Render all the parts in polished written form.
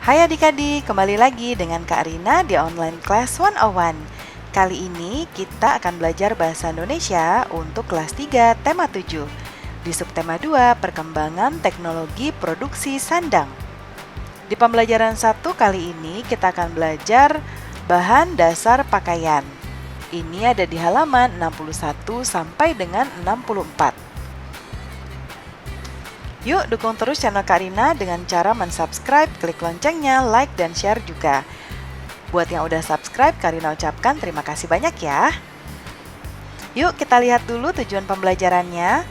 Hai adik-adik, kembali lagi dengan Kak Rina di Online Class 101. Kali ini kita akan belajar bahasa Indonesia untuk kelas 3, tema 7. Di subtema 2, perkembangan teknologi produksi sandang. Di pembelajaran 1 kali ini kita akan belajar bahan dasar pakaian. Ini ada di halaman 61 sampai dengan 64. Yuk dukung terus channel Kak Rina dengan cara mensubscribe, klik loncengnya, like, dan share juga. Buat yang udah subscribe, Kak Rina ucapkan terima kasih banyak ya. Yuk kita lihat dulu tujuan pembelajarannya.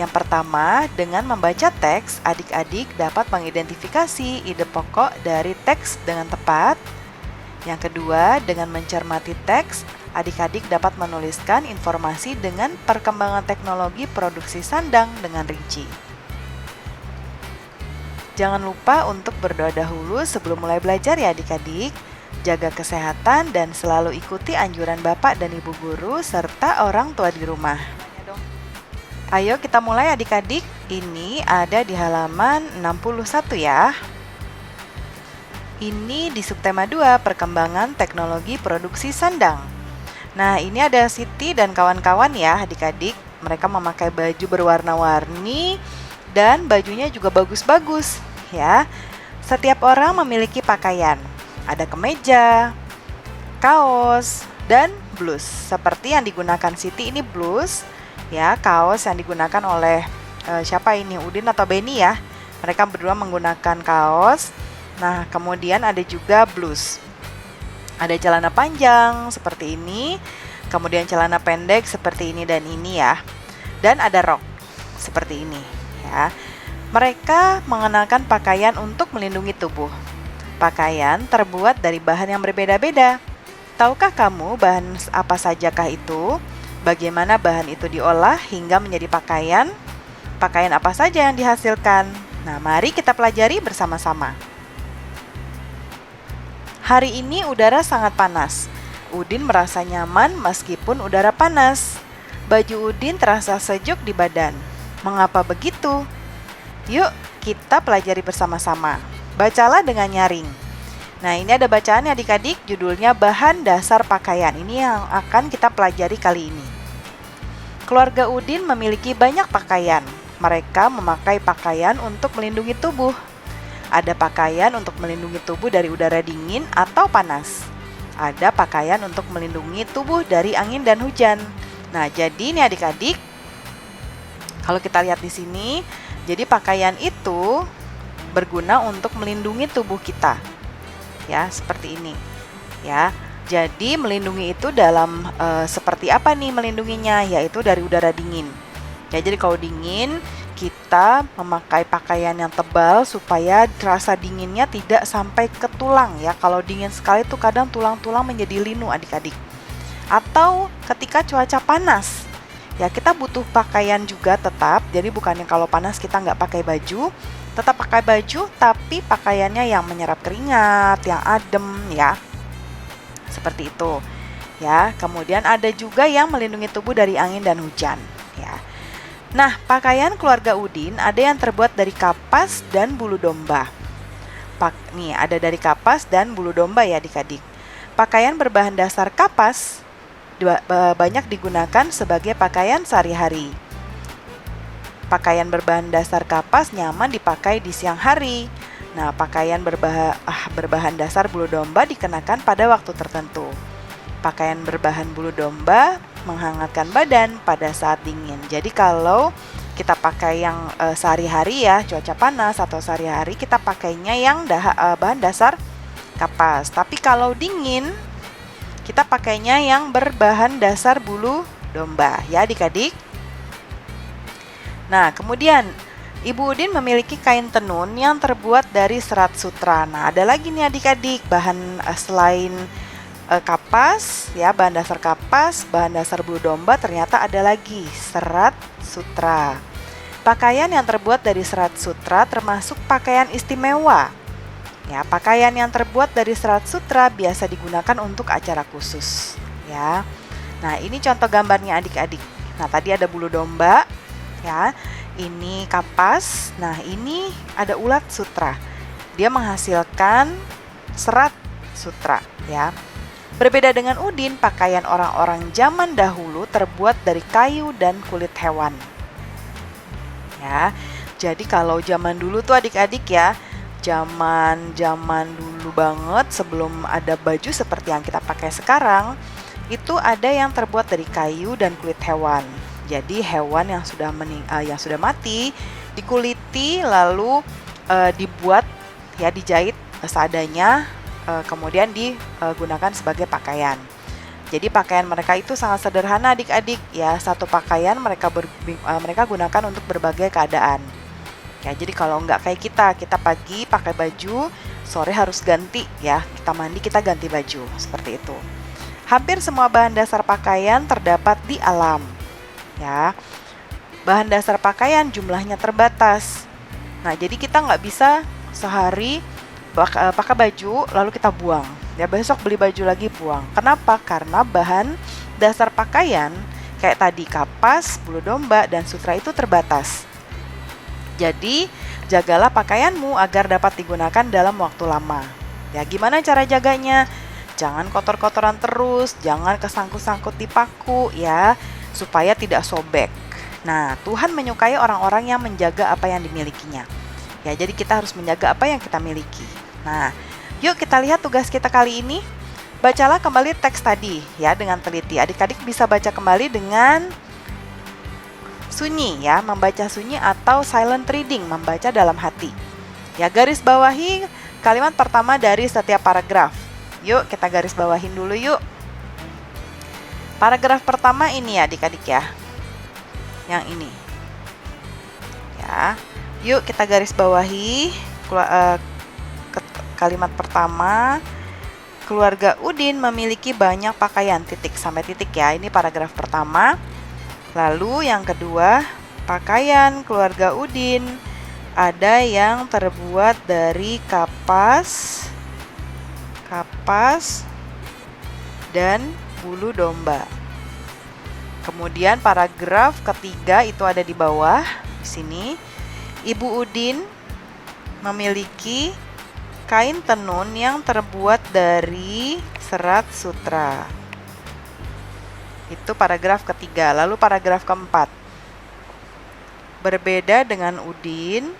Yang pertama, dengan membaca teks, adik-adik dapat mengidentifikasi ide pokok dari teks dengan tepat. Yang kedua, dengan mencermati teks, adik-adik dapat menuliskan informasi dengan perkembangan teknologi produksi sandang dengan rinci. Jangan lupa untuk berdoa dahulu sebelum mulai belajar ya adik-adik. Jaga kesehatan dan selalu ikuti anjuran Bapak dan Ibu Guru serta orang tua di rumah. Ayo kita mulai adik-adik. Ini ada di halaman 61 ya. Ini di subtema 2, perkembangan teknologi produksi sandang. Nah, ini ada Siti dan kawan-kawan ya adik-adik. Mereka memakai baju berwarna-warni dan bajunya juga bagus-bagus ya. Setiap orang memiliki pakaian. Ada kemeja, kaos, dan blus. Seperti yang digunakan Siti ini blus ya, kaos yang digunakan oleh siapa ini? Udin atau Beni ya. Mereka berdua menggunakan kaos. Nah, kemudian ada juga blus. Ada celana panjang seperti ini, kemudian celana pendek seperti ini dan ini ya. Dan ada rok seperti ini ya. Mereka mengenakan pakaian untuk melindungi tubuh. Pakaian terbuat dari bahan yang berbeda-beda. Tahukah kamu bahan apa sajakah itu? Bagaimana bahan itu diolah hingga menjadi pakaian? Pakaian apa saja yang dihasilkan? Nah, mari kita pelajari bersama-sama. Hari ini udara sangat panas. Udin merasa nyaman meskipun udara panas. Baju Udin terasa sejuk di badan. Mengapa begitu? Yuk kita pelajari bersama-sama. Bacalah dengan nyaring. Nah, ini ada bacaannya adik-adik, judulnya bahan dasar pakaian. Ini yang akan kita pelajari kali ini. Keluarga Udin memiliki banyak pakaian. Mereka memakai pakaian untuk melindungi tubuh. Ada pakaian untuk melindungi tubuh dari udara dingin atau panas. Ada pakaian untuk melindungi tubuh dari angin dan hujan. Nah, jadi ini adik-adik, kalau kita lihat di sini, jadi pakaian itu berguna untuk melindungi tubuh kita. Ya, seperti ini. Ya. Jadi melindungi itu dalam seperti apa nih melindunginya? Yaitu dari udara dingin. Ya, jadi kalau dingin, kita memakai pakaian yang tebal supaya rasa dinginnya tidak sampai ke tulang ya. Kalau dingin sekali tuh kadang tulang-tulang menjadi linu adik-adik. Atau ketika cuaca panas, ya kita butuh pakaian juga tetap. Jadi bukannya kalau panas kita nggak pakai baju, tetap pakai baju, tapi pakaiannya yang menyerap keringat, yang adem ya. Seperti itu ya. Kemudian ada juga yang melindungi tubuh dari angin dan hujan ya. Nah, pakaian keluarga Udin ada yang terbuat dari kapas dan bulu domba. Nih, ada dari kapas dan bulu domba ya adik-adik. Pakaian berbahan dasar kapas banyak digunakan sebagai pakaian sehari-hari. Pakaian berbahan dasar kapas nyaman dipakai di siang hari. Nah, pakaian berbahan dasar bulu domba dikenakan pada waktu tertentu. Pakaian berbahan bulu domba menghangatkan badan pada saat dingin. Jadi kalau kita pakai yang sehari-hari ya, cuaca panas atau sehari-hari, kita pakainya yang bahan dasar kapas. Tapi kalau dingin, kita pakainya yang berbahan dasar bulu domba ya adik-adik. Nah, kemudian Ibu Udin memiliki kain tenun yang terbuat dari serat sutra. Nah, ada lagi nih adik-adik bahan selain kapas ya, bahan dasar kapas, bahan dasar bulu domba, ternyata ada lagi serat sutra. Pakaian yang terbuat dari serat sutra termasuk pakaian istimewa. Ya, pakaian yang terbuat dari serat sutra biasa digunakan untuk acara khusus ya. Nah, ini contoh gambarnya adik-adik. Nah, tadi ada bulu domba ya. Ini kapas. Nah, ini ada ulat sutra. dia menghasilkan serat sutra ya. Berbeda dengan Udin, pakaian orang-orang zaman dahulu terbuat dari kayu dan kulit hewan. Ya, jadi kalau zaman dulu tuh adik-adik ya, zaman dulu banget sebelum ada baju seperti yang kita pakai sekarang, itu ada yang terbuat dari kayu dan kulit hewan. Jadi hewan yang sudah mati dikuliti lalu dibuat ya, dijahit seadanya, kemudian digunakan sebagai pakaian. Jadi pakaian mereka itu sangat sederhana adik-adik ya, satu pakaian mereka gunakan untuk berbagai keadaan. Ya, jadi kalau nggak kayak kita pagi pakai baju, sore harus ganti ya, kita mandi kita ganti baju, seperti itu. Hampir semua bahan dasar pakaian terdapat di alam. Ya, bahan dasar pakaian jumlahnya terbatas. Nah, jadi kita nggak bisa sehari pakai baju lalu kita buang. Ya, besok beli baju lagi buang. Kenapa? Karena bahan dasar pakaian kayak tadi kapas, bulu domba, dan sutra itu terbatas. Jadi, jagalah pakaianmu agar dapat digunakan dalam waktu lama. Ya, gimana cara jaganya? Jangan kotor-kotoran terus, jangan kesangkut-sangkut di paku ya, supaya tidak sobek. Nah, Tuhan menyukai orang-orang yang menjaga apa yang dimilikinya. Ya, jadi kita harus menjaga apa yang kita miliki. Nah, yuk kita lihat tugas kita kali ini. Bacalah kembali teks tadi ya dengan teliti. Adik-adik bisa baca kembali dengan sunyi ya, membaca sunyi atau silent reading, membaca dalam hati. Ya, garis bawahi kalimat pertama dari setiap paragraf. Yuk kita garis bawahin dulu yuk. Paragraf pertama ini ya adik-adik ya, yang ini ya. Yuk kita garis bawahi kalimat pertama. Keluarga Udin memiliki banyak pakaian, titik sampai titik ya. Ini paragraf pertama. Lalu yang kedua, pakaian keluarga Udin ada yang terbuat dari kapas dan bulu domba. Kemudian paragraf ketiga itu ada di bawah di sini. Ibu Udin memiliki kain tenun yang terbuat dari serat sutra. Itu paragraf ketiga. Lalu paragraf keempat. Berbeda dengan Udin,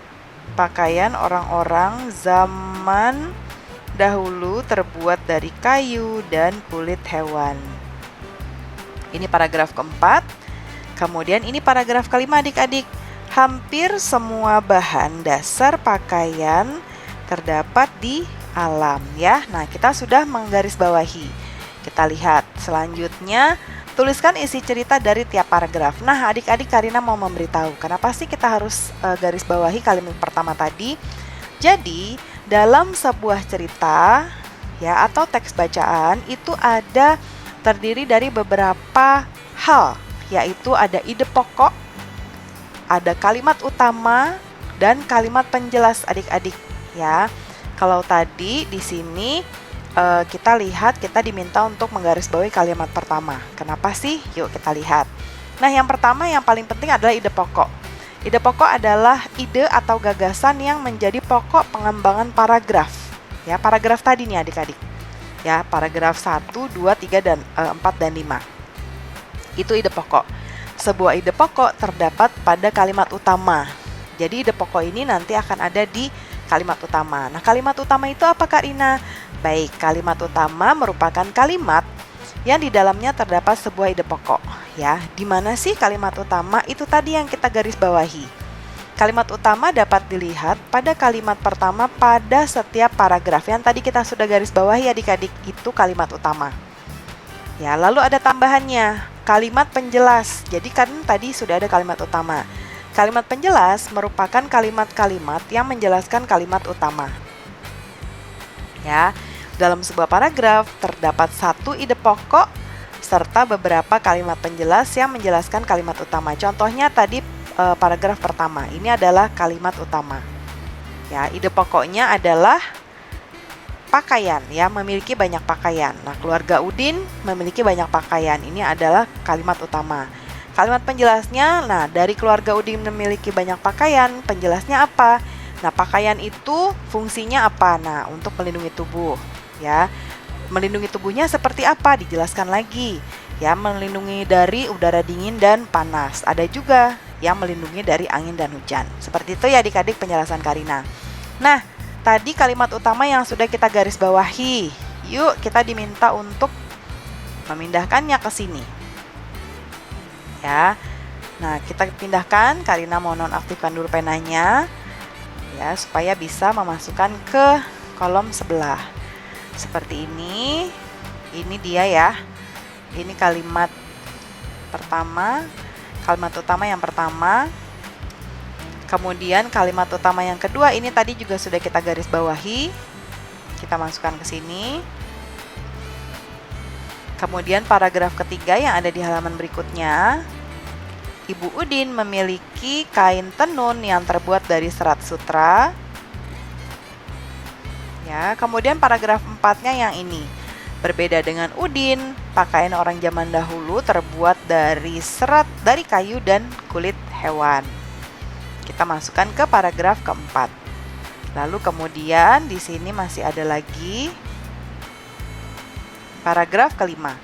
pakaian orang-orang zaman dahulu terbuat dari kayu dan kulit hewan. Ini paragraf keempat. Kemudian ini paragraf kelima adik-adik. Hampir semua bahan dasar pakaian terdapat di alam ya. Nah, kita sudah menggarisbawahi. Kita lihat selanjutnya, tuliskan isi cerita dari tiap paragraf. Nah, adik-adik Karina mau memberitahu kenapa sih kita harus garis bawahi kalimat pertama tadi. Jadi, dalam sebuah cerita ya atau teks bacaan itu terdiri dari beberapa hal, yaitu ada ide pokok, ada kalimat utama, dan kalimat penjelas adik-adik ya. Kalau tadi di sini kita lihat kita diminta untuk menggarisbawahi kalimat pertama. Kenapa sih? Yuk kita lihat. Nah, yang pertama yang paling penting adalah ide pokok. Ide pokok adalah ide atau gagasan yang menjadi pokok pengembangan paragraf. Ya, paragraf tadi nih adik-adik. Ya, paragraf 1, 2, 3 dan 4 dan 5. Itu ide pokok. Sebuah ide pokok terdapat pada kalimat utama. Jadi ide pokok ini nanti akan ada di kalimat utama. Nah, kalimat utama itu apa Kak Rina? Baik, kalimat utama merupakan kalimat yang di dalamnya terdapat sebuah ide pokok. Ya, di mana sih kalimat utama? Itu tadi yang kita garis bawahi. Kalimat utama dapat dilihat pada kalimat pertama pada setiap paragraf. Yang tadi kita sudah garis bawahi adik-adik, itu kalimat utama. Ya, lalu ada tambahannya, kalimat penjelas. Jadi kan tadi sudah ada kalimat utama. Kalimat penjelas merupakan kalimat-kalimat yang menjelaskan kalimat utama. Ya, dalam sebuah paragraf terdapat satu ide pokok serta beberapa kalimat penjelas yang menjelaskan kalimat utama. Contohnya tadi paragraf pertama, ini adalah kalimat utama. Ya, ide pokoknya adalah pakaian, ya, memiliki banyak pakaian. Nah, keluarga Udin memiliki banyak pakaian. Ini adalah kalimat utama. Kalimat penjelasnya, nah, dari keluarga Udin memiliki banyak pakaian, penjelasnya apa? Nah, pakaian itu fungsinya apa? Nah, untuk melindungi tubuh, ya. Melindungi tubuhnya seperti apa? Dijelaskan lagi. Ya, melindungi dari udara dingin dan panas. Ada juga yang melindungi dari angin dan hujan. Seperti itu ya adik-adik penjelasan Karina. Nah, tadi kalimat utama yang sudah kita garis bawahi. Yuk, kita diminta untuk memindahkannya ke sini. Ya. Nah, kita pindahkan. Karina mau nonaktifkan dulu penanya. Ya, supaya bisa memasukkan ke kolom sebelah. Seperti ini dia ya. Ini kalimat pertama, kalimat utama yang pertama. Kemudian kalimat utama yang kedua, ini tadi juga sudah kita garis bawahi. Kita masukkan ke sini. Kemudian paragraf ketiga yang ada di halaman berikutnya. Ibu Udin memiliki kain tenun yang terbuat dari serat sutra. Ya, kemudian paragraf 4-nya yang ini. Berbeda dengan Udin, pakaian orang zaman dahulu terbuat dari serat dari kayu dan kulit hewan. Kita masukkan ke paragraf keempat. Lalu kemudian di sini masih ada lagi paragraf kelima.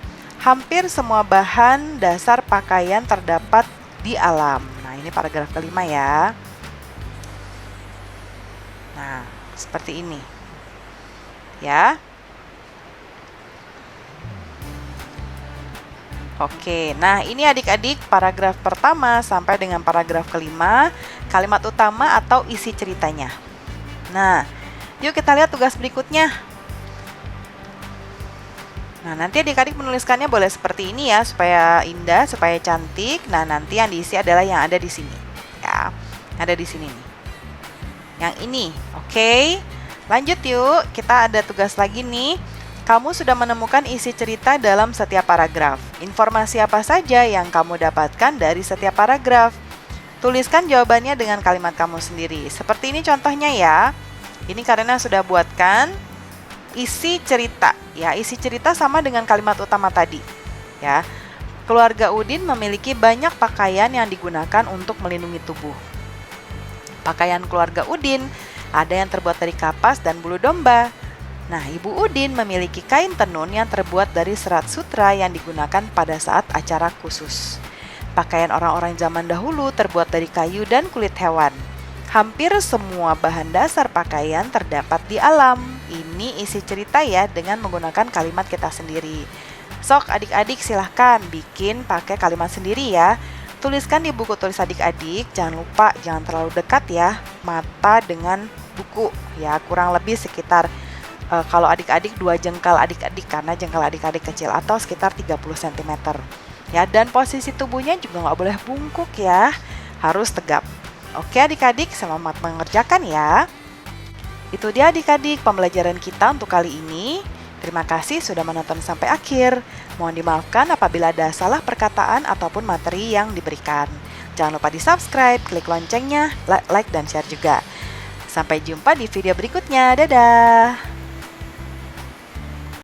Hampir semua bahan dasar pakaian terdapat di alam. Nah, ini paragraf kelima ya. Nah, seperti ini. Ya. Oke, nah ini adik-adik paragraf pertama sampai dengan paragraf kelima, kalimat utama atau isi ceritanya. Nah, yuk kita lihat tugas berikutnya. Nah, nanti adik-adik menuliskannya boleh seperti ini ya, supaya indah, supaya cantik. Nah, nanti yang diisi adalah yang ada di sini. Ya, ada di sini nih. Yang ini, oke. Lanjut yuk, kita ada tugas lagi nih. Kamu sudah menemukan isi cerita dalam setiap paragraf. Informasi apa saja yang kamu dapatkan dari setiap paragraf? Tuliskan jawabannya dengan kalimat kamu sendiri. Seperti ini contohnya ya. Ini Karina sudah buatkan isi cerita. Ya, isi cerita sama dengan kalimat utama tadi. Ya. Keluarga Udin memiliki banyak pakaian yang digunakan untuk melindungi tubuh. Pakaian keluarga Udin ada yang terbuat dari kapas dan bulu domba. Nah, Ibu Udin memiliki kain tenun yang terbuat dari serat sutra yang digunakan pada saat acara khusus. Pakaian orang-orang zaman dahulu terbuat dari kayu dan kulit hewan. Hampir semua bahan dasar pakaian terdapat di alam. Ini isi cerita ya dengan menggunakan kalimat kita sendiri. Sok adik-adik silahkan bikin pakai kalimat sendiri ya. Tuliskan di buku tulis adik-adik, jangan lupa jangan terlalu dekat ya mata dengan buku ya, kurang lebih sekitar kalau adik-adik 2 jengkal adik-adik karena jengkal adik-adik kecil atau sekitar 30 cm ya, dan posisi tubuhnya juga nggak boleh bungkuk ya, harus tegap. Oke adik-adik, selamat mengerjakan ya. Itu dia adik-adik pembelajaran kita untuk kali ini. Terima kasih sudah menonton sampai akhir. Mohon dimaafkan apabila ada salah perkataan ataupun materi yang diberikan. Jangan lupa di subscribe, klik loncengnya, like dan share juga. Sampai jumpa di video berikutnya. Dadah!